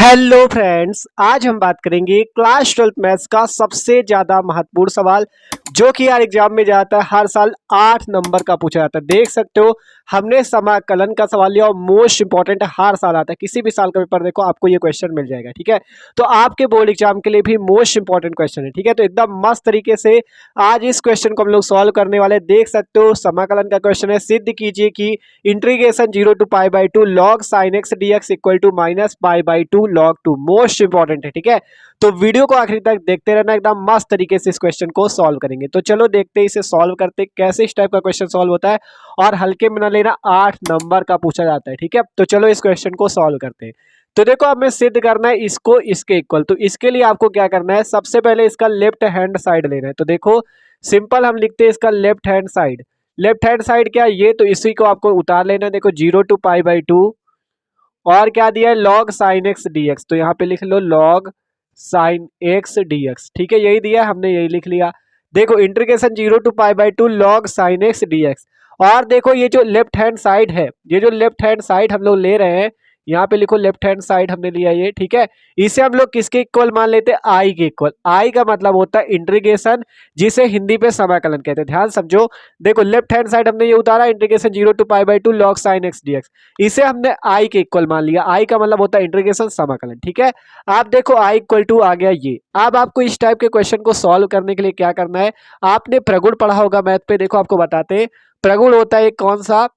Hello friends, आज हम बात करेंगे क्लास 12 मैथ्स का सबसे ज्यादा महत्वपूर्ण सवाल जो कि यार एग्जाम में जाता है हर साल 8 नंबर का पूछा जाता है। देख सकते हो हमने समाकलन का सवाल लिया और मोस्ट इंपॉर्टेंट हर साल आता है। किसी भी साल का पेपर देखो आपको ये क्वेश्चन मिल जाएगा। ठीक है, तो आपके बोर्ड एग्जाम के लिए भी मोस्ट इंपॉर्टेंट क्वेश्चन है। ठीक है, तो एकदम मस्त तरीके से आज इस क्वेश्चन को हम लोग सॉल्व करने वाले हैं। देख सकते हो समाकलन का क्वेश्चन है, सिद्ध कीजिए कि integration 0 to π/2 log sin x dx equal to minus π/2 log 2। Most important है। ठीक है, तो वीडियो को आखिरी तक देखते रहना, एकदम मस्त तरीके से इस क्वेश्चन को सॉल्व करेंगे। तो चलो देखते हैं इसे सॉल्व करते कैसे इस टाइप का क्वेश्चन सॉल्व होता है और हल्के में ना लेना, 8 नंबर का पूछा जाता है। ठीक है, तो चलो इस क्वेश्चन को सॉल्व करते हैं। तो देखो हमें सिद्ध करना है इसको इसके इक्वल। तो इसके लिए आपको क्या करना है, सबसे पहले इसका लेफ्ट हैंड साइड लेना है। तो देखो सिंपल हम लिखते हैं इसका left hand side. Left hand side क्या है ये, तो इसी को आपको उतार लेना है। देखो 0 to π/2 और क्या दिया है log sin x dx, तो यहाँ पे लिख लो log sin x dx। ठीक है, यही दिया है, हमने यही लिख लिया। देखो integration 0 to π/2 log sin x dx। और देखो ये जो लेफ्ट हैंड साइड है, ये जो लेफ्ट हैंड साइड हम लोग ले रहे हैं, यहाँ पे लिखो लेफ्ट हैंड साइड हमने लिया ये। ठीक है, इसे हम लोग किसके इक्वल मान लेते हैं, आई के इक्वल। आई का मतलब होता है इंटीग्रेशन, जिसे हिंदी पे समाकलन कहते हैं। ध्यान समझो, देखो लेफ्ट हैंड साइड हमने ये उतारा, integration 0 to π/2 log sin x dx, इसे हमने आई के इक्वल मान लिया। आई का मतलब होता है इंटीग्रेशन समाकलन। ठीक है, आप देखो आई इक्वल टू आ गया ये। अब आपको इस टाइप के क्वेश्चन को सॉल्व करने के लिए क्या करना है, आपने प्रगुण पढ़ा होगा मैथ पे। देखो आपको बताते हैं, प्रगुण होता है एक कौन सा,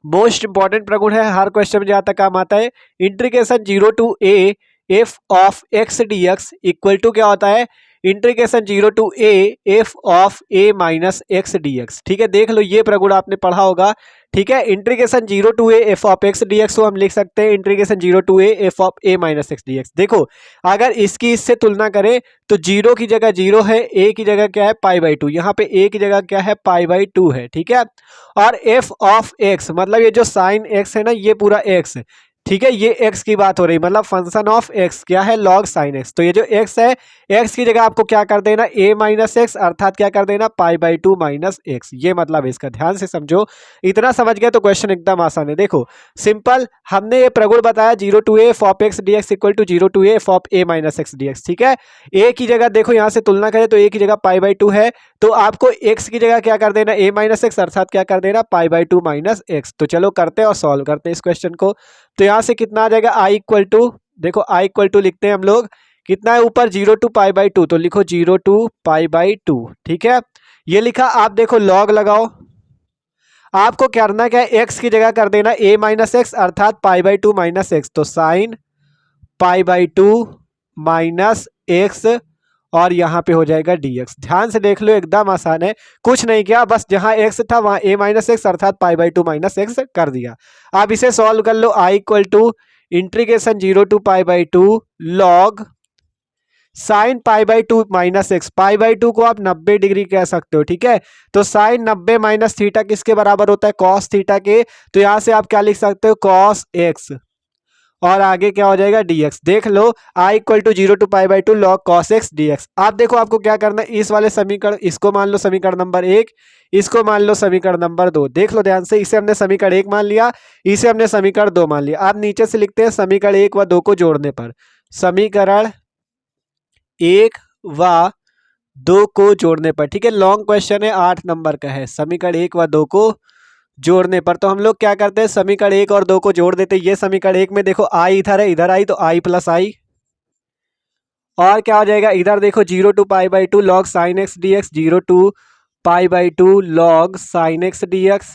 मोस्ट इंपॉर्टेंट प्रगुण है, हर क्वेश्चन में जहां तक काम आता है। Integration 0 to a f of x dx equal to क्या होता है, integration 0 to a f of a minus x dx। ठीक है, देख लो ये प्रगुण आपने पढ़ा होगा। ठीक है, integration 0 to a f of x dx को हम लिख सकते हैं integration 0 to a f of a minus x dx। देखो अगर इसकी इससे तुलना करें तो 0 की जगह 0 है, a की जगह क्या है π/2, यहाँ पे a की जगह क्या है π/2 है। ठीक है, और f ऑफ x मतलब ये जो साइन x है ना, ये पूरा x। ठीक है, ये x की बात हो रही, मतलब फंक्शन ऑफ x क्या है, log sin x। तो ये जो x है, x की जगह आपको क्या कर देना, a माइनस एक्स, अर्थात क्या कर देना π/2 माइनस एक्स। ये मतलब इसका, ध्यान से समझो। इतना समझ गए तो क्वेश्चन एकदम आसान है। देखो सिंपल, हमने ये प्रगुण बताया 0 to a f of x dx equal to 0 to a f of a minus x dx। ठीक है, a की जगह देखो यहाँ से तुलना करें तो a की जगह π/2 है, तो आपको x की जगह क्या कर देना, a माइनस एक्स, अर्थात क्या कर देना π/2 माइनस एक्स। तो चलो करते हैं और सॉल्व करते हैं इस क्वेश्चन को। तो यहाँ से कितना आ जाएगा, i इक्वल टू, देखो i इक्वल टू लिखते हैं हम लोग, कितना है ऊपर 0 to π/2, तो लिखो 0 to π/2। ठीक है, ये लिखा। आप देखो लॉग लगाओ, आपको करना क्या है, x की जगह कर देना a माइनस एक्स, अर्थात π/2 माइनस एक्स। तो साइन π/2 माइनस एक्स और यहाँ पे हो जाएगा dx। ध्यान से देख लो, एकदम आसान है, कुछ नहीं किया, बस जहां x था वहां a माइनस एक्स अर्थात π/2 माइनस एक्स कर दिया। आप इसे सॉल्व कर लो, i equal to integration 0 to π/2 log sine π/2 minus x. π/2 को आप 90 डिग्री कह सकते हो। ठीक है, तो साइन 90 माइनस थीटा किसके बराबर होता है, कॉस थीटा के। तो यहां से आप क्या लिख सकते हो, कॉस एक्स, और आगे क्या हो जाएगा dx। देख लो i equal to 0 to π/2 log cos x dx। आप देखो आपको क्या करना है, इस वाले समीकरण, इसको मान लो समीकरण नंबर 1, इसको मान लो समीकरण नंबर 2। देख लो ध्यान से, इसे हमने समीकरण 1 मान लिया, इसे हमने समीकरण 2 मान लिया। आप नीचे से लिखते हैं समीकरण 1 व 2 को जोड़ने पर, समीकरण 1 व 2 को जोड़ने पर। ठीक है, लॉन्ग क्वेश्चन है, 8 नंबर का है, समीकरण 1 व 2 को जोड़ने पर। तो हम लोग क्या करते हैं, समीकरण 1 और 2 को जोड़ देते हैं। ये समीकरण 1 में देखो i इधर है, इधर आई, तो i प्लस आई, और क्या हो जाएगा इधर देखो 0 to π/2 log sin x dx, 0 to π/2 log sin x dx,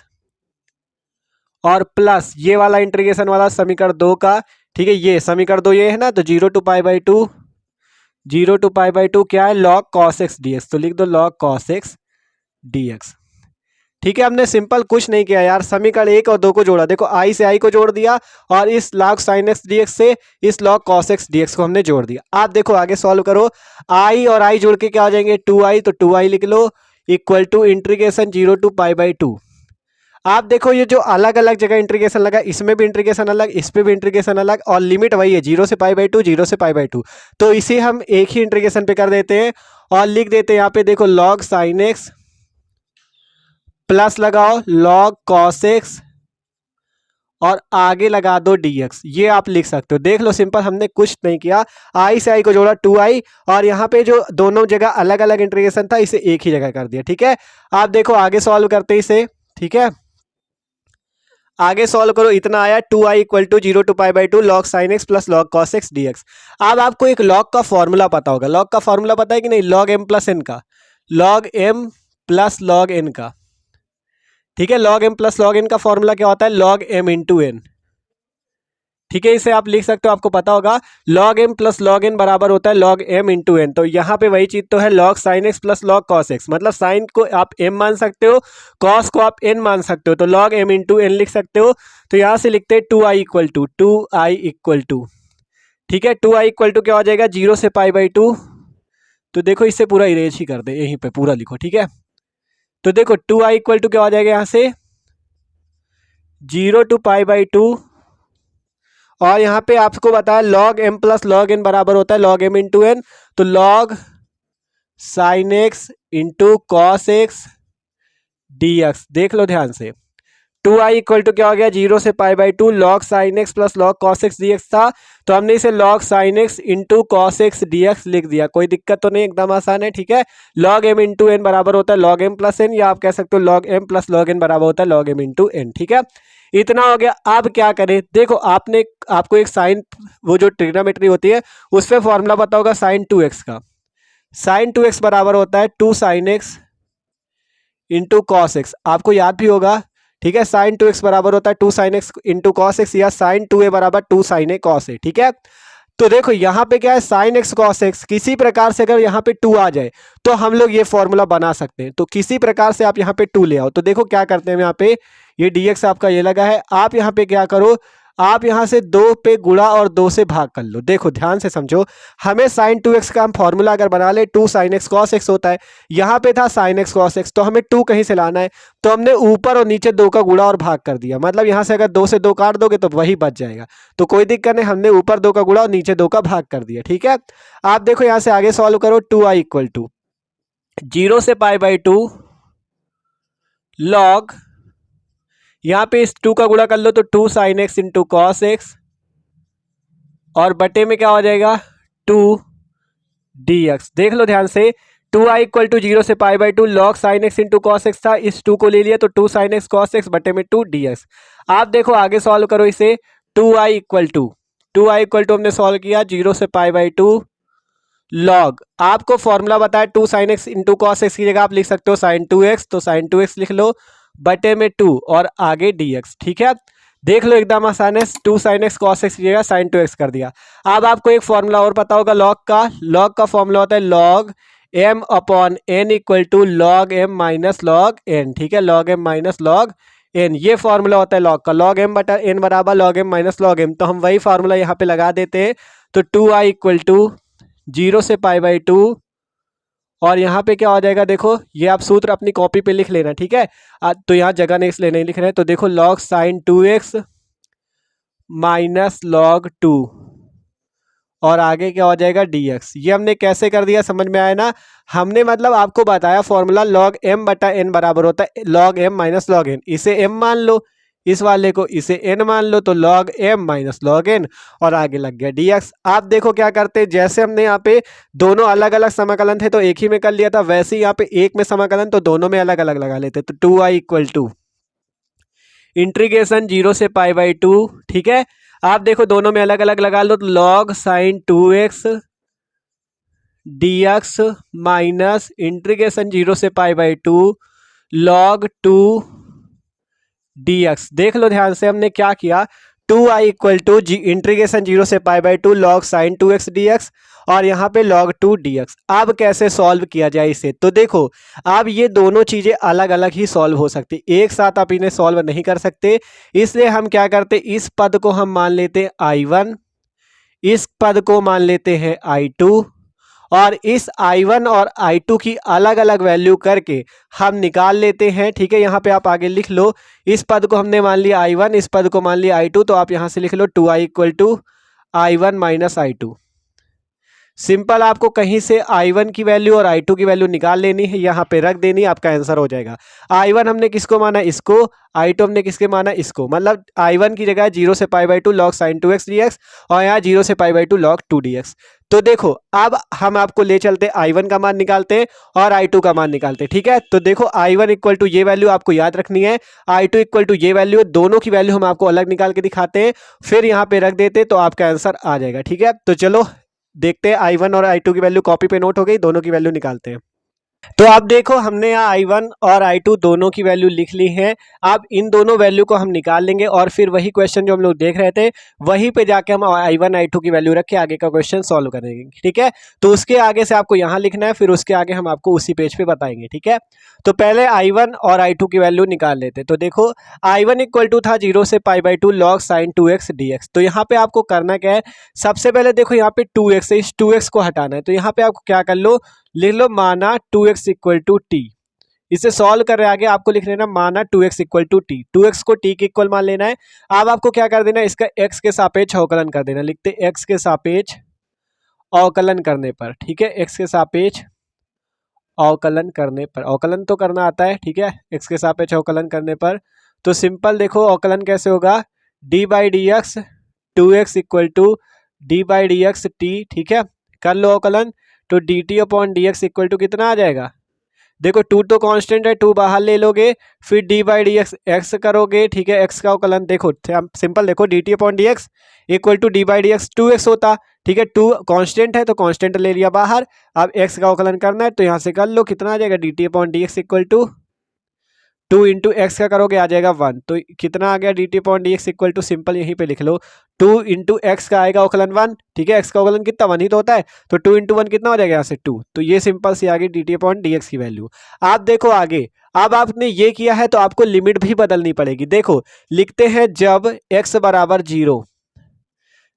और प्लस ये वाला इंटीग्रेशन वाला समीकरण 2 का। ठीक है, ये समीकरण 2 ये है ना, तो 0 to π/2, 0 to π/2 क्या है, log cos x dx। तो लिख दो log cos x dx। ठीक है, हमने सिंपल कुछ नहीं किया यार, समीकरण 1 और 2 को जोड़ा। देखो i से i को जोड़ दिया, और इस log sin x dx से इस log cos x dx को हमने जोड़ दिया। आप देखो आगे सॉल्व करो, i और i जोड़ के क्या हो जाएंगे, 2i, तो 2i लिख लो इक्वल टू इंटीग्रेशन 0 to π/2। आप देखो ये जो अलग अलग जगह इंटीग्रेशन लगा, इसमें भी इंटीग्रेशन अलग, इस पे भी इंटीग्रेशन अलग, और लिमिट वही है 0 से π/2, 0 से π/2। तो इसे हम एक ही इंटीग्रेशन पे कर देते हैं और लिख देते हैं यहाँ पे, देखो log sin x प्लस लगाओ log cos x और आगे लगा दो dx, ये आप लिख सकते हो। देख लो सिंपल, हमने कुछ नहीं किया, i से i को जोड़ा 2i, और यहाँ पे जो दोनों जगह अलग अलग इंटीग्रेशन था इसे एक ही जगह कर दिया। ठीक है, आप देखो आगे सॉल्व करते इसे। ठीक है, आगे सॉल्व करो, इतना आया 2i equal to 0 two pi by 2 log sin x plus log cos x dx। अब आपको एक log का फॉर्मूला पता होगा, log का फॉर्मूला पता है कि नहीं, log m प्लस n का, log m plus log n का। ठीक है, log m plus log n का फॉर्मूला क्या होता है, log m इंटू n। ठीक है, इसे आप लिख सकते हो, आपको पता होगा log m plus log n बराबर होता है log m इंटू n। तो यहाँ पे वही चीज तो है, log sin x plus log cos x, मतलब sin को आप m मान सकते हो, cos को आप n मान सकते हो, तो log m इंटू n लिख सकते हो। तो यहाँ से लिखते हैं 2i इक्वल टू, ठीक है, 2i इक्वल टू क्या हो जाएगा, 0 से पाई बाई 2। तो देखो इससे पूरा इरेज ही कर दे, यहीं पे पूरा लिखो। ठीक है, तो देखो 2i इक्वल टू क्या हो जाएगा, यहाँ से 0 टू पाई बाई 2, और यहाँ पे आपको बताया log m plus log n बराबर होता है log m इंटू n, तो log sin x into cos x dx। देख लो ध्यान से, 2i इक्वल टू क्या हो गया, 0 से pi by 2 log sin x plus log cos x dx था, तो हमने इसे log sin x into cos x dx लिख दिया। कोई दिक्कत तो नहीं, एकदम आसान है। ठीक है, log m इंटू n बराबर होता है log m प्लस n, या आप कह सकते हो log m plus log n बराबर होता है log m इंटू n। ठीक है, इतना हो गया। अब क्या करें, देखो आपको एक साइन, वो जो ट्रिग्नोमेट्री होती है उस पर फॉर्मूला पता होगा sin 2x का, sin 2x बराबर होता है 2 sin x into cos x, आपको याद भी होगा। ठीक है, sin 2x बराबर होता है 2 sin x into cos x, या sin 2a बराबर 2 sin a cos a। ठीक है, तो देखो यहाँ पे क्या है, sin x cos x, किसी प्रकार से अगर यहाँ पे 2 आ जाए तो हम लोग ये फॉर्मूला बना सकते हैं। तो किसी प्रकार से आप यहाँ पे 2 ले आओ, तो देखो क्या करते हैं, यहाँ पे ये dx आपका ये लगा है, आप यहाँ पे क्या करो, आप यहाँ से 2 पे गुणा और 2 से भाग कर लो। देखो ध्यान से समझो, हमें sin 2x का हम फॉर्मूला अगर बना ले 2 sin x cos x होता है, यहाँ पे था sin x cos x, तो हमें 2 कहीं से लाना है, तो हमने ऊपर और नीचे 2 का गुणा और भाग कर दिया। मतलब यहाँ से अगर 2 से 2 काट दोगे तो वही बच जाएगा, तो कोई दिक्कत नहीं, हमने ऊपर 2 का गुणा और नीचे 2 का भाग कर दिया। ठीक है, आप देखो यहाँ से आगे सॉल्व करो, 2i इक्वल टू 0 से पाई बाई 2 log, यहाँ पे इस 2 का गुणा कर लो तो 2 sin x into cos x, और बटे में क्या हो जाएगा 2 dx। देख लो ध्यान से, 2i इक्वल टू 0 से pi by 2 log sin x into cos x था, इस 2 को ले लिया तो 2 sin x cos x बटे में 2 dx। आप देखो आगे सॉल्व करो इसे, 2i इक्वल टू हमने सॉल्व किया 0 से पाई बाई 2 log, आपको फॉर्मूला बताया 2 sin x into cos x की जगह आप लिख सकते हो sin 2x, तो sin 2x लिख लो बटे में 2 और आगे dx। ठीक है, देख लो एकदम आसान है, 2 sin x cos x की जगह sin 2x कर दिया। अब आपको एक फॉर्मूला और पता होगा log का फॉर्मूला होता है log m upon n equal to log m minus log n। ठीक है, log m minus log n, ये फॉर्मूला होता है log का, log m बटा n बराबर log m minus log m। तो हम वही फॉर्मूला यहाँ पे लगा देते हैं, तो 2i इक्वल टू 0 से पाई बाई 2, और यहाँ पे क्या हो जाएगा, देखो ये आप सूत्र अपनी कॉपी पे लिख लेना। ठीक है, तो यहाँ जगह नहीं इसलिए नहीं लिख रहे हैं, तो देखो log sin 2x minus log 2, और आगे क्या हो जाएगा dx। ये हमने कैसे कर दिया, समझ में आया ना, हमने मतलब आपको बताया फॉर्मूला log m बटा n बराबर होता है log m minus log n, इसे m मान लो, इस वाले को इसे n मान लो, तो log m minus log n, और आगे लग गया dx। आप देखो क्या करते हैं, जैसे हमने यहाँ पे दोनों अलग अलग समाकलन थे तो एक ही में कर लिया था, वैसे ही यहाँ पे एक में समाकलन तो दोनों में अलग अलग लगा लेते, तो 2i इक्वल टू इंटीग्रेशन 0 से पाई बाई 2। ठीक है, आप देखो दोनों में अलग अलग लगा लो, तो log sin 2x dx minus integration 0 से पाई बाई 2 log 2 dx। देख लो ध्यान से, हमने क्या किया, 2i इक्वल टू इंटीग्रेशन 0 से pi by 2 log sin 2x dx, और यहाँ पे log 2 dx। अब कैसे सॉल्व किया जाए इसे, तो देखो अब ये दोनों चीजें अलग अलग ही सॉल्व हो सकती, एक साथ आप इन्हें सॉल्व नहीं कर सकते, इसलिए हम क्या करते, इस पद को हम मान लेते हैं i1, इस पद को मान लेते हैं i2, और इस i1 और i2 की अलग अलग वैल्यू करके हम निकाल लेते हैं। ठीक है, यहाँ पे आप आगे लिख लो, इस पद को हमने मान लिया i1, इस पद को मान लिया i2, तो आप यहाँ से लिख लो 2i equal to i1 minus i2। Simple आपको कहीं से I1 की वैल्यू और I2 की वैल्यू निकाल लेनी है, यहाँ पे रख देनी है, आपका आंसर हो जाएगा। I1 हमने किसको माना, इसको, I2 हमने किसके माना, इसको, मतलब I1 की जगह 0 से π/2 log sin 2x dx और यहाँ 0 से π/2 log 2 dx। तो देखो अब हम आपको ले चलते I1 का मान निकालते हैं और I2 का मान निकालते हैं, ठीक है। तो देखो I1 इक्वल टू ये वैल्यू आपको याद रखनी है, I2 इक्वल टू ये वैल्यू, दोनों की वैल्यू हम आपको अलग निकाल के दिखाते हैं, फिर यहाँ पे रख देते तो आपका आंसर आ जाएगा, ठीक है। तो चलो देखते हैं, I1 और I2 की वैल्यू कॉपी पे नोट हो गई, दोनों की वैल्यू निकालते हैं। तो अब देखो हमने यहाँ I1 और I2 दोनों की वैल्यू लिख ली है। अब इन दोनों वैल्यू को हम निकाल लेंगे और फिर वही क्वेश्चन जो हम लोग देख रहे थे वहीं पे जाके हम I1 I2 की वैल्यू रख के आगे का क्वेश्चन सॉल्व करेंगे, ठीक है। तो उसके आगे से आपको यहाँ लिखना है, फिर उसके आगे हम आपको उसी पेज पे बताएंगे, ठीक है। तो पहले I1 और I2 की वैल्यू निकाल लेते। तो देखो I1 इक्वल टू था 0 से π/2 log sin 2x dx। तो यहाँ पे आपको करना क्या है, सबसे पहले देखो यहाँ पे 2x है, इस 2x को हटाना है। तो यहाँ पे आपको क्या कर लो, लिख लो माना 2x इक्वल टू टी। इसे सॉल्व कर रहे आगे आपको लिख लेना माना 2x equal to T, 2x को t के इक्वल मान लेना है। अब आपको क्या कर देना है, इसका x के सापेक्ष अवकलन कर देना, लिखते x के सापेक्ष अवकलन करने पर, ठीक है। x के सापेक्ष अवकलन करने पर, अवकलन तो करना आता है, ठीक है। x के सापेक्ष अवकलन करने पर तो सिंपल देखो अवकलन कैसे होगा, d by d x 2x equal to d by d x t, ठीक है। कर लो अवकलन, तो d t upon d x equal to कितना आ जाएगा, देखो 2 तो कांस्टेंट है, 2 बाहर ले लोगे, फिर d by d x x करोगे, ठीक है। एक्स का अवकलन देखो सिंपल, देखो d t upon d x equal to d by d x 2x होता, ठीक है। 2 कांस्टेंट है तो कांस्टेंट ले लिया बाहर, अब x का अवकलन करना है तो यहाँ से कर लो, कितना आ जाएगा, d t upon d x equal to 2 into x का करोगे आ जाएगा 1। तो कितना आ गया, d t upon d x equal to, simple यहीं पे लिख लो 2 इंटू एक्स का आएगा अवकलन 1, ठीक है। एक्स का अवकलन कितना 1 ही तो होता है, तो 2 इंटू 1 कितना हो जाएगा यहाँ से 2। तो ये सिंपल सी आ गई D t upon d x की वैल्यू। आप देखो आगे, अब आपने ये किया है तो आपको लिमिट भी बदलनी पड़ेगी। देखो लिखते हैं जब x बराबर 0,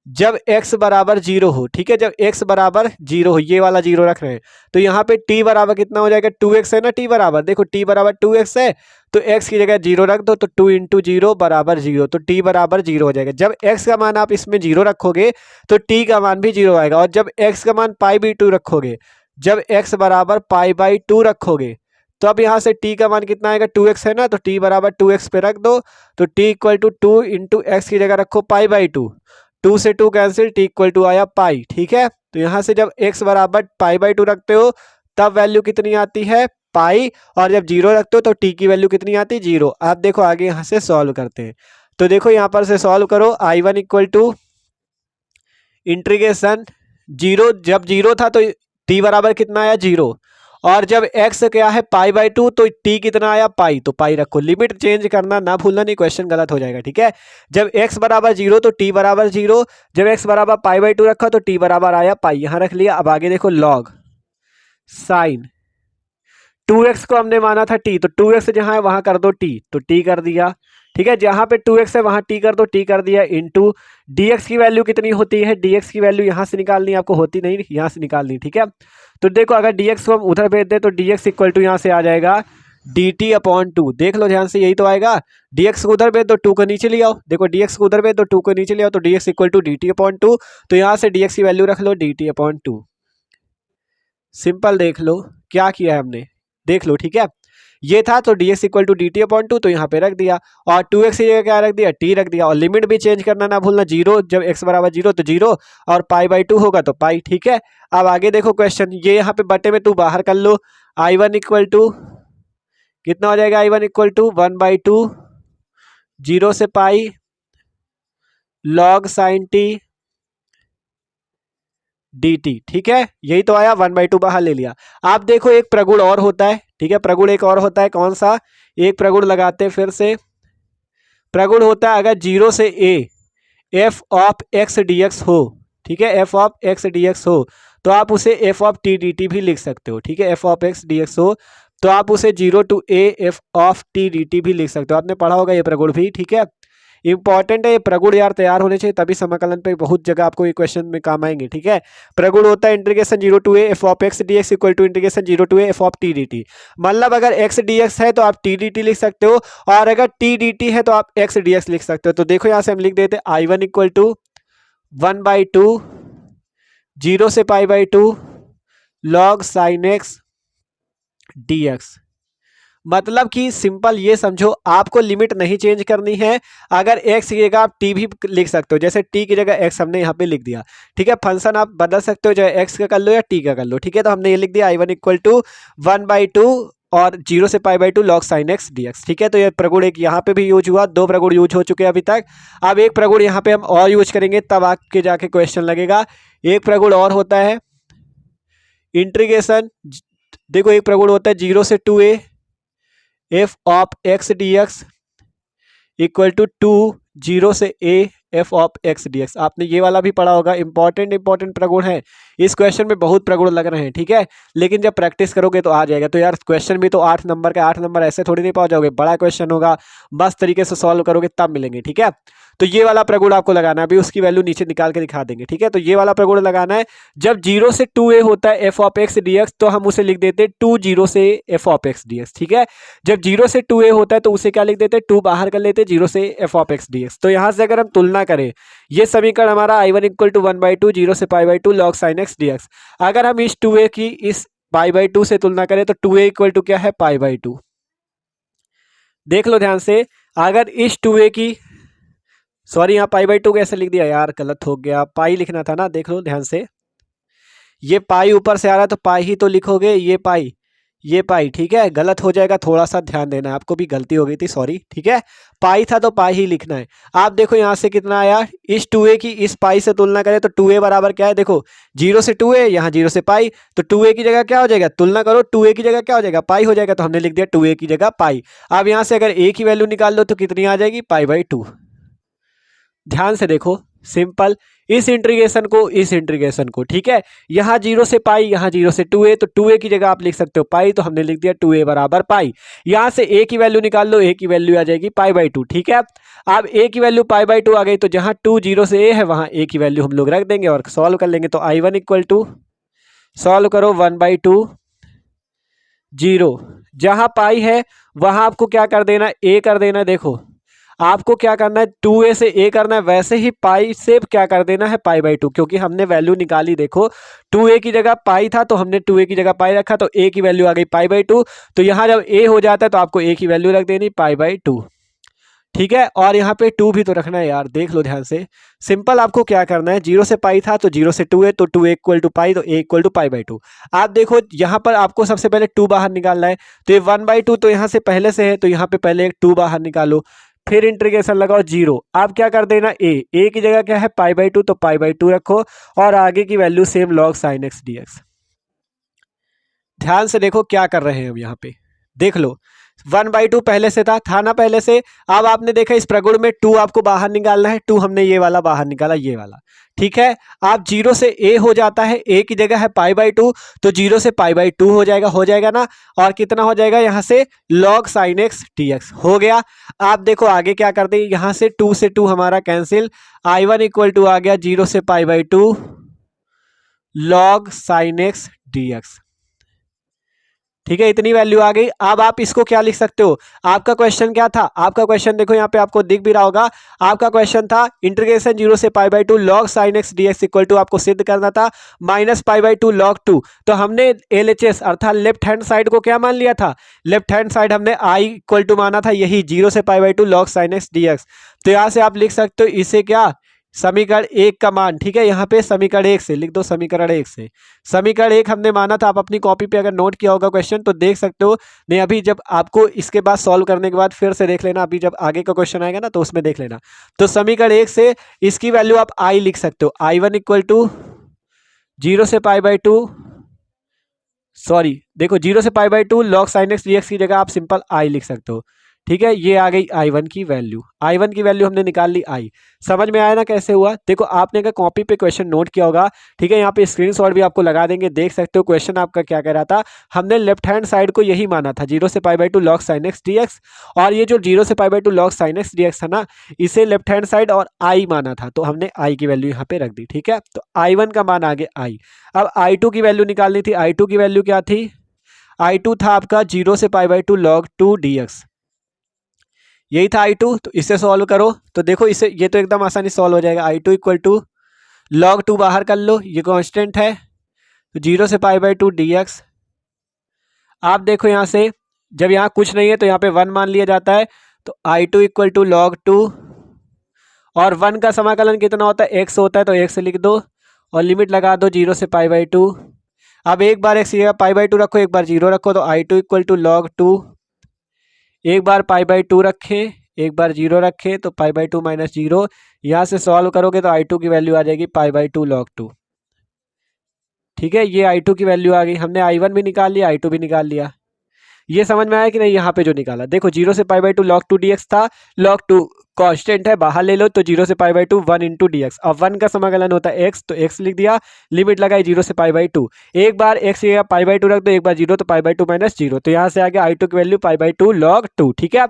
जब x बराबर 0 हो, ठीक है। जब x बराबर 0 हो, ये वाला 0 रख रहे हैं, तो यहाँ पे t बराबर कितना हो जाएगा, 2x है ना, t बराबर, देखो t बराबर 2x है तो x की जगह 0 रख दो, तो 2 इंटू 0 बराबर 0, तो t बराबर 0 हो जाएगा। जब x का मान आप इसमें 0 रखोगे तो t का मान भी 0 आएगा, और जब x का मान π/2 रखोगे, जब x बराबर π/2 रखोगे तो अब यहाँ से t का मान कितना आएगा, 2x है ना, तो t बराबर 2x पे रख दो, तो t equal to 2 into x की जगह रखो π/2, 2 से 2 कैंसिल, t इक्वल टू आया पाई, ठीक है। तो यहाँ से जब x बराबर π/2 रखते हो तब वैल्यू कितनी आती है, पाई, और जब 0 रखते हो तो t की वैल्यू कितनी आती है, 0। आप देखो आगे यहाँ से सॉल्व करते हैं। तो देखो यहाँ पर से सॉल्व करो, I1 इक्वल टू इंटीग्रेशन 0, जब 0 था तो t बराबर कितना आया, 0, और जब x क्या है π/2 तो t कितना आया, पाई, तो पाई रखो। लिमिट चेंज करना ना भूलना, नहीं क्वेश्चन गलत हो जाएगा, ठीक है। जब x बराबर 0 तो t बराबर 0, जब x बराबर π/2 रखा तो t बराबर आया पाई, यहाँ रख लिया। अब आगे देखो log साइन 2x को हमने माना था t, तो 2x जहाँ है वहां कर दो t, तो t कर दिया, ठीक है। जहां पे 2x है वहां t कर दो, t कर दिया, इंटू dx की वैल्यू कितनी होती है, dx की वैल्यू यहां से निकालनी, आपको होती नहीं, यहां से निकालनी, ठीक है। तो देखो अगर dx को हम उधर भेज दे तो dx इक्वल टू यहाँ से आ जाएगा dt अपॉन 2, देख लो ध्यान से, यही तो आएगा। dx को उधर भेज दो, 2 को नीचे ले आओ, देखो dx को उधर भेज दो, 2 को नीचे ले आओ, तो dx equal to dt upon 2, तो यहाँ से dx की वैल्यू रख लो dt अपॉन 2। सिंपल देख लो क्या किया है हमने, देख लो, ठीक है। ये था तो dx equal to dt upon 2, तो यहाँ पे रख दिया, और 2x की जगह क्या रख दिया, t रख दिया, और लिमिट भी चेंज करना ना भूलना, 0, जब x बराबर 0 तो 0, और π/2 होगा तो पाई, ठीक है। अब आगे देखो क्वेश्चन, ये यहाँ पे बटे में 2 बाहर कर लो, I1 इक्वल टू कितना हो जाएगा, I1 इक्वल टू 1/2 0 से पाई log sin t dt, ठीक है। यही तो आया, 1/2 बाहर ले लिया। आप देखो एक प्रगुण और होता है, ठीक है, प्रगुण एक और होता है, कौन सा, एक प्रगुण लगाते फिर से। प्रगुण होता है अगर 0 से a f of x dx हो, ठीक है, f ऑफ x dx हो तो आप उसे f ऑफ t dt भी लिख सकते हो, ठीक है। f ऑफ x dx हो तो आप उसे 0 to a f of t dt भी लिख सकते हो, आपने पढ़ा होगा ये प्रगुण भी, ठीक है। इंपॉर्टेंट है ये प्रगुण यार, तैयार होने चाहिए, तभी समाकलन पे बहुत जगह आपको ये क्वेश्चन में काम आएंगे, ठीक है। प्रगुण होता है integration 0 to a f of x dx equal to integration 0 to a f of t dt। मतलब अगर x dx है तो आप t dt लिख सकते हो, और अगर t dt है तो आप x dx लिख सकते हो। तो देखो यहाँ से हम लिख देते I1 इक्वल टू 1/2 0 से pi by two log sine x d x. मतलब कि सिंपल ये समझो, आपको लिमिट नहीं चेंज करनी है। अगर x की जगह आप t भी लिख सकते हो, जैसे t की जगह x हमने यहाँ पे लिख दिया, ठीक है। फंक्शन आप बदल सकते हो, चाहे x का कर लो या t का कर लो, ठीक है। तो हमने ये लिख दिया i1 इक्वल टू 1/2 और 0 से pi by two log sine x d x, ठीक है। तो ये प्रगुण एक यहाँ पे भी यूज हुआ, दो प्रगुण यूज हो चुके हैं अभी तक। अब एक प्रगुण यहाँ पे हम और यूज करेंगे, तब आके जाके क्वेश्चन लगेगा। एक प्रगुण और होता है इंटीग्रेशन। देखो एक प्रगुण होता है 0 से 2a f of x d x equal to 0 से a f of x d x. आपने ये वाला भी पढ़ा होगा, इंपॉर्टेंट प्रगुण है। इस क्वेश्चन में बहुत प्रगुण लग रहे हैं, ठीक है, लेकिन जब प्रैक्टिस करोगे तो आ जाएगा। तो यार क्वेश्चन भी तो 8 नंबर का, 8 नंबर ऐसे थोड़ी नहीं पा जाओगे, बड़ा क्वेश्चन होगा, मस्त तरीके से सॉल्व करोगे तब मिलेंगे, ठीक है। तो ये वाला प्रगुण आपको लगाना है, अभी उसकी वैल्यू नीचे निकाल के दिखा देंगे, ठीक है। तो ये वाला प्रगुण लगाना है, जब 0 से 2a होता है F of x d x, तो हम उसे लिख देते हैं 2 0 से F of x d x, ठीक है। जब 0 से 2a होता है तो उसे क्या लिख देते हैं, 2 बाहर कर लेते हैं, 0 से F of x d x. तो यहाँ से अगर हम तुलना करें, ये समीकरण हमारा i1 इक्वल टू 1/2 0 से pi by two log sine x d x. अगर हम इस 2a की इस पाई बाई टू से तुलना करें तो 2a इक्वल टू क्या है, पाई बाई टू। देख लो ध्यान से, अगर इस 2a की, सॉरी यहाँ पाई बाई टू कैसे लिख दिया यार, गलत हो गया, पाई लिखना था ना। देख लो ध्यान से, ये पाई ऊपर से आ रहा है तो पाई ही तो लिखोगे, ये पाई, ठीक है। गलत हो जाएगा, थोड़ा सा ध्यान देना है, आपको भी गलती हो गई थी, सॉरी, ठीक है। पाई था तो पाई ही लिखना है। आप देखो यहाँ से कितना आया, इस 2a की इस पाई से तुलना करें तो 2a बराबर क्या है, देखो 0 से 2a, यहाँ 0 से पाई, तो 2a की जगह क्या हो जाएगा, तुलना करो 2a की जगह क्या हो जाएगा, पाई हो जाएगा। तो हमने लिख दिया 2a की जगह पाई। अब यहाँ से अगर a की वैल्यू निकाल लो तो कितनी आ जाएगी, पाई बाई टू। ध्यान से देखो, सिंपल, इस इंटीग्रेशन को, ठीक है। यहाँ 0 से पाई, यहाँ 0 से 2a, तो 2a की जगह आप लिख सकते हो पाई, तो हमने लिख दिया 2a बराबर पाई। यहाँ से a की वैल्यू निकाल लो, a की वैल्यू आ जाएगी पाई बाई टू, ठीक है। अब a की वैल्यू पाई बाई टू आ गई, तो जहाँ 2 0 से a है वहाँ a की वैल्यू हम लोग रख देंगे और सॉल्व कर लेंगे। तो i1 इक्वल टू, सॉल्व करो 1/2 0, जहाँ पाई है वहाँ आपको क्या कर देना, a कर देना। देखो आपको क्या करना है, 2a से a करना है, वैसे ही पाई से क्या कर देना है, पाई बाई टू, क्योंकि हमने वैल्यू निकाली। देखो 2a की जगह पाई था तो हमने 2a की जगह पाई रखा, तो a की वैल्यू आ गई पाई बाई टू। तो यहाँ जब a हो जाता है तो आपको a की वैल्यू रख देनी पाई बाई टू, ठीक है। और यहाँ पे 2 भी तो रखना है यार, देख लो ध्यान से। सिंपल आपको क्या करना है, 0 से पाई था तो 0 से 2a, तो 2a इक्वल टू पाई, तो a equal to pi by two. आप देखो यहाँ पर आपको सबसे पहले 2 बाहर निकालना है, तो ये 1/2 तो यहाँ से पहले से है, तो यहाँ पे पहले एक 2 बाहर निकालो, फिर इंटीग्रेशन लगाओ 0। आप क्या कर देना, a की जगह क्या है, पाई बाई टू, तो पाई बाई टू रखो और आगे की value same log sine x d x. ध्यान से देखो क्या कर रहे हैं हम यहाँ पे, देख लो 1/2 पहले से था ना पहले से। अब आपने देखा इस प्रगुण में 2 आपको बाहर निकालना है, 2 हमने ये वाला बाहर निकाला, ये वाला, ठीक है। आप 0 से a हो जाता है, a की जगह है पाई बाई टू, तो 0 से पाई बाई टू हो जाएगा ना। और कितना हो जाएगा, यहाँ से log sine x d x हो गया। आप देखो आगे क्या कर दें, यहाँ से 2 से 2 हमारा कैंसिल, i1 इक्वल टू आ गया 0 से pi by two log sine x d x, ठीक है। इतनी वैल्यू आ गई। अब आप इसको क्या लिख सकते हो, आपका क्वेश्चन क्या था, आपका क्वेश्चन देखो यहाँ पे आपको दिख भी रहा होगा, आपका क्वेश्चन था इंटीग्रेशन 0 से pi by two log sine x d x equal to, आपको सिद्ध करना था minus pi by two log 2। तो हमने LHS अर्थात लेफ्ट हैंड साइड को क्या मान लिया था, लेफ्ट हैंड साइड हमने आई इक्वल टू माना था, यही 0 से pi by two log sine x d x. तो यहाँ से आप लिख सकते हो इसे क्या, समीकरण 1 का मान, ठीक है। यहाँ पे समीकरण 1 से लिख दो, समीकरण 1 से, समीकरण 1 हमने माना था। आप अपनी कॉपी पे अगर नोट किया होगा क्वेश्चन तो देख सकते हो, नहीं अभी जब आपको इसके बाद सॉल्व करने के बाद फिर से देख लेना, अभी जब आगे का क्वेश्चन आएगा ना तो उसमें देख लेना। तो समीकरण 1 से इसकी वैल्यू आप आई लिख सकते हो, i1 इक्वल टू 0 से पाई बाई टू, सॉरी देखो 0 से pi by two log sine x d x की जगह आप सिंपल आई लिख सकते हो, ठीक है। ये आ गई i1 की वैल्यू, i1 की वैल्यू हमने निकाल ली आई। समझ में आया ना कैसे हुआ, देखो आपने अगर कॉपी पे क्वेश्चन नोट किया होगा, ठीक है, यहाँ पे स्क्रीनशॉट भी आपको लगा देंगे, देख सकते हो क्वेश्चन आपका क्या कह रहा था। हमने लेफ्ट हैंड साइड को यही माना था 0 से pi by two log sine x d x, और ये जो 0 से pi by two log sine x d x था ना, इसे लेफ्ट हैंड साइड और आई माना था, तो हमने आई की वैल्यू यहाँ पे रख दी, ठीक है। तो i1 का मान आगे आई। अब i2 की वैल्यू निकालनी थी, i2 की वैल्यू क्या थी, i2 था आपका 0 से pi by two log 2 D x, यही था i2। तो इसे सॉल्व करो तो देखो इसे, ये तो एकदम आसानी सॉल्व हो जाएगा, i2 इक्वल टू log 2 बाहर कर लो, ये कांस्टेंट है, तो 0 से π/2 dx। आप देखो यहाँ से जब यहाँ कुछ नहीं है तो यहाँ पे 1 मान लिया जाता है, तो I2 इक्वल टू log 2, और 1 का समाकलन कितना होता है, x होता है, तो x लिख दो और लिमिट लगा दो 0 से π/2। अब एक बार x की जगह π/2 रखो, एक बार 0 रखो, तो I2 इक्वल टू log 2, एक बार π/2 रखें, एक बार 0 रखें, तो π/2 माइनस 0। यहाँ से सॉल्व करोगे तो I2 की वैल्यू आ जाएगी π/2 log 2। ठीक है, ये I2 की वैल्यू आ गई। हमने I1 भी निकाल लिया, I2 भी निकाल लिया। ये समझ में आया कि नहीं? यहाँ पे जो निकाला देखो 0 से π/2 log 2 dx था, log 2 कांस्टेंट है, बाहर ले लो, तो 0 से π/2 1 इंटू dx। अब 1 का समाकलन होता है x, तो x लिख दिया, लिमिट लगाई 0 से π/2। एक बार x की जगह π/2 रख दो, एक बार 0, तो π/2 माइनस 0, तो यहाँ से आ गया I2 की वैल्यू π/2 log 2। ठीक है,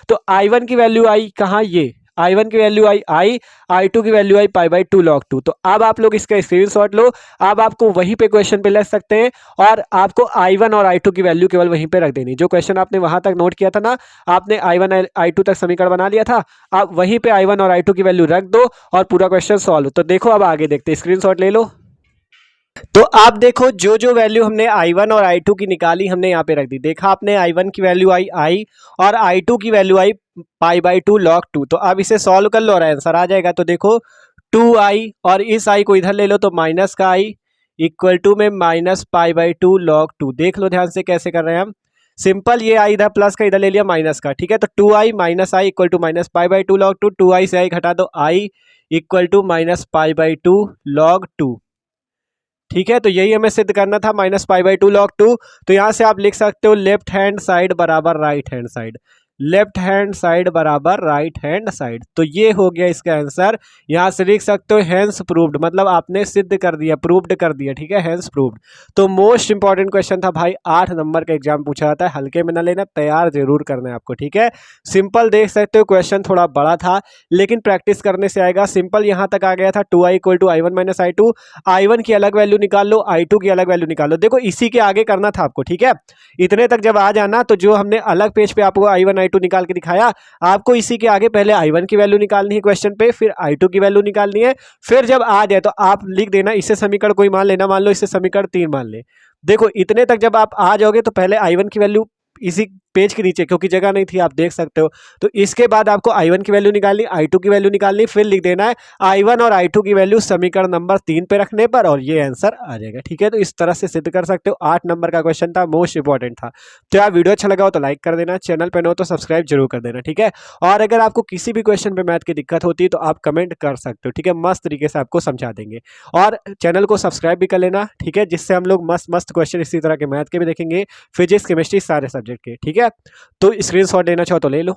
तो I1 की वैल्यू आई कहाँ, ये I1 की वैल्यू आई I2 की वैल्यू आई π/2 log 2। तो अब आप लोग इसका स्क्रीनशॉट लो, अब आपको वहीं पे क्वेश्चन पे लिख सकते हैं, और आपको I1 और I2 की वैल्यू केवल वहीं पे रख देनी। जो क्वेश्चन आपने वहां तक नोट किया था ना, आपने I1 I2 तक समीकरण बना लिया था, आप वहीं पे I1 और I2 की वैल्यू रख दो और पूरा क्वेश्चन सॉल्व। तो देखो अब आगे देखते हैं, स्क्रीनशॉट ले लो। तो आप देखो जो जो वैल्यू हमने I1 और I2 की निकाली हमने यहाँ पे रख दी। देखा आपने I1 की वैल्यू आई I और I2 की वैल्यू आई π/2 log 2। तो अब इसे सॉल्व कर लो और आंसर आ जाएगा। तो देखो 2i और इस i को इधर ले लो, तो माइनस का i इक्वल टू में माइनस π/2 log 2। देख लो ध्यान से कैसे कर रहे हैं हम। सिंपल, ये i इधर प्लस का इधर ले लिया माइनस का। ठीक है, तो 2i minus i equal to minus π/2 log 2। 2i से i घटा दो, i equal to minus π/2 log 2। ठीक है, तो यही हमें सिद्ध करना था, माइनस π/2 log 2। तो यहाँ से आप लिख सकते हो लेफ्ट हैंड साइड बराबर right hand side, left hand side बराबर राइट हैंड साइड। तो ये हो गया इसका आंसर। यहाँ से लिख सकते हो हैंस प्रूव्ड, मतलब आपने सिद्ध कर दिया, प्रूव्ड कर दिया। ठीक है, हैंस प्रूव्ड। तो मोस्ट इंपॉर्टेंट क्वेश्चन था भाई, 8 नंबर का एग्जाम पूछा जाता है, हल्के में ना लेना, तैयार जरूर करना है आपको। ठीक है, सिंपल देख सकते हो क्वेश्चन थोड़ा बड़ा था, लेकिन प्रैक्टिस करने से आएगा। सिंपल यहाँ तक आ गया था, 2i equal to I1 minus I2, I1 की अलग वैल्यू निकाल लो, I2 की अलग वैल्यू निकाल लो। देखो इसी के आगे करना था आपको। ठीक है, इतने तक जब आ जाना, तो जो हमने अलग पेज पे आपको I1 I2 निकाल के दिखाया, आपको इसी के आगे पहले I1 की वैल्यू निकालनी है क्वेश्चन पे, फिर I2 की वैल्यू निकालनी है, फिर जब आ जाए तो आप लिख देना इससे समीकरण कोई मान लेना, मान लो इससे समीकरण 3 मान ले। देखो इतने तक जब आप आ जाओगे तो पहले I1 की वैल्यू इसी पेज के नीचे, क्योंकि जगह नहीं थी, आप देख सकते हो, तो इसके बाद आपको I1 की वैल्यू निकालनी, I2 की वैल्यू निकालनी, फिर लिख देना है I1 और I2 की वैल्यू समीकरण नंबर 3 पे रखने पर, और ये आंसर आ जाएगा। ठीक है, तो इस तरह से सिद्ध कर सकते हो। 8 नंबर का क्वेश्चन था, मोस्ट इंपॉर्टेंट था। तो यार वीडियो अच्छा लगा हो तो लाइक कर देना, चैनल पर हो तो सब्सक्राइब जरूर कर देना। ठीक है, और अगर आपको किसी भी क्वेश्चन पे मैथ की दिक्कत होती है तो आप कमेंट कर सकते हो। ठीक है, मस्त तरीके से आपको समझा देंगे, और चैनल को सब्सक्राइब भी कर लेना। ठीक है, जिससे हम लोग मस्त मस्त क्वेश्चन इसी तरह के मैथ के भी देखेंगे, फिजिक्स केमिस्ट्री सारे सब्जेक्ट के। ठीक है, तो स्क्रीनशॉट लेना चाहो तो ले लो।